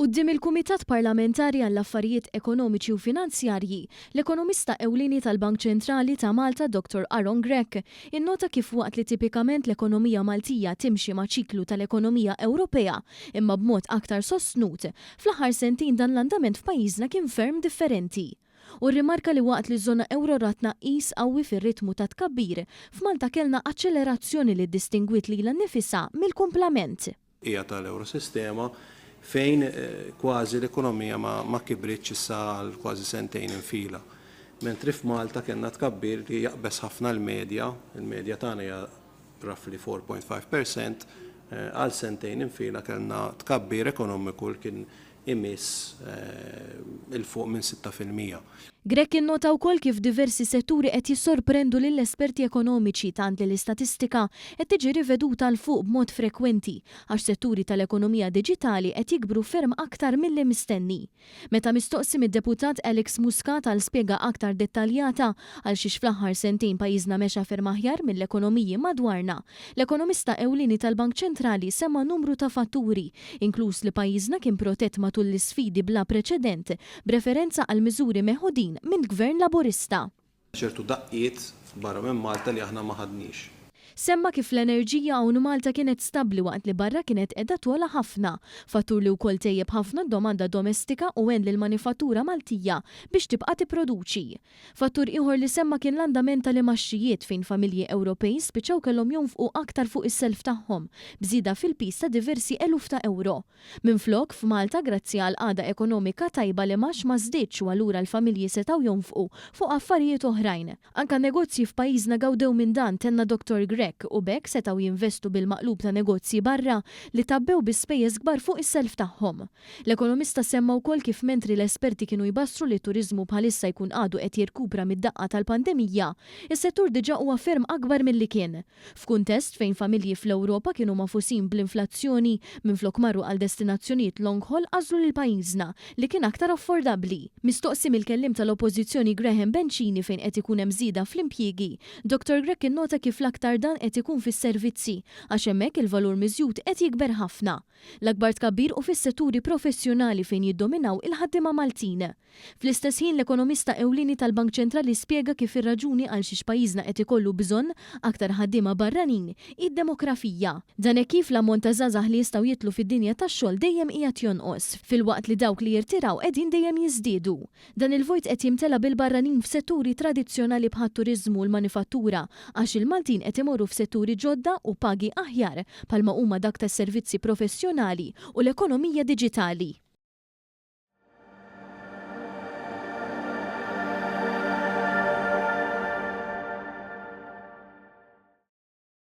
Quddiem il-Kumitat Parlamentari għall-Affarijiet Ekonomiċi u Finanzjarji, l-ekonomista ewlieni tal-Bank Ċentrali ta' Malta Dr. Aaron Grech innota kif waqt li tipikament l-ekonomija Maltija timxi ma' ċiklu tal-ekonomija Ewropea imma b'mod aktar sostnut, fl-aħħar sentin dan l-andament f'pajjiżna kien ferm differenti. U rrimarka li waqt li żona euro ratna qis qawwi fir-ritmu ta' tkabbir, f'Malta kellna aċċelerazzjoni li ddistingwit lilha nnifisha mill-kumplament. Hija tal-Eurosistema fejn kważi l-ekonomija ma kibritx issa għal kważi sentejn infila. Mentri f'Malta kellna tkabbir li jaqbes ħafna l-medja, il-medja tagħna hija roughly 4.5%, għal sentejn infila kellna tkabbir ekonomiku li kien imiss il-fuq minn 6%. Grech innota wkoll kif diversi setturi qed jissorprendu lill-esperti ekonomiċi tant li l-istatistika qed tiġi riveduta l fuq b'mod frekwenti għax setturi tal-ekonomija diġitali qed jikbru ferm aktar milli mistenni. Meta mistoqsi mid-deputat Alex Muscat għal spjega aktar dettaljata għal xiex fl-aħħar sentejn pajjiżna mexa ferm aħjar mill-ekonomiji madwarna, l-ekonomista ewlieni tal-Bank Ċentrali semma numru ta' fatturi, inkluż li pajjiżna kien protett matul l-isfidi bla preċedent b'referenza għal miżuri meħudin mill-Gvern Laburista. ċertu daqqiet barra minn Malta li aħna ma ħadniex. Semma kif l-enerġija hawn Malta kienet stabbli waqt li barra kienet qiegħda twola ħafna, fattur li wkoll tejjeb ħafna domanda domestika u għen lill-manifattura Maltija biex tibqa' tipproduċi. Fattur ieħor li semma kien l-andament tal-imaxxijiet fejn familji Ewropej spiċċaw kellhom jonfqu aktar fuq is-self tagħhom, bżieda fil-pis ta' diversi eluf ta' euro. Minflok f'Malta grazzi għal għada ekonomika tajba li ma żdiedx u allura l-familji setgħu jonfqu fuq affarijiet oħrajn. Anke negozji f'pajjiżna gawdew minn dan tenna Dr. Grech u bekk setgħu jinvestu bil-maqlub ta' negozji barra li tabbew bi spejjeż kbar fuq is-self tagħhom. L-ekonomista semma wkoll kif mentri l-esperti kienu jbassru li turiżmu bħalissa jkun għadu qed jirkupra mid-daqqa tal-pandemija, is-settur diġà huwa ferm akbar milli kien. F'kuntest fejn familji fl-Ewropa kienu mafusin bl-inflazzjoni minflok marru għal destinazzjonijiet long haul għażlu lil pajjiżna li kien aktar affordabbli. Mistoqsi mill-kellim tal-Oppożizzjoni Graham Bencini fejn qed ikun hemm żieda fl-impjiegi, Dr. Grech innota kif l-aktar dan qed ikun fis-servizzi għax hemmhekk il-valur miżjud qed jikber ħafna. L-akbar tkabbir u fis-setturi professjonali fejn jiddominaw il-ħaddiema Maltin. Fl-istess ħin l-ekonomista ewlieni tal-Bank Ċentrali spjega kif ir-raġuni għal xiex pajjiżna qed ikollu bżonn aktar ħaddiema barranin id-demografija. Dan hekk kif l-ammont ta' żgħażagħ li jistgħu jitlu fid-dinja tax-xogħol dejjem qiegħed jonqos, filwaqt li dawk li jirtiraw qegħdin dejjem jiżdiedu. Dan il-vojt qed jimtela bil-barranin f'setturi tradizzjonali bħat-turiżmu u l-manifattura għax il-Maltin qed imorru f'setturi ġodda u pagi aħjar palma huma dak tas-servizzi professjonali u l-ekonomija diġitali.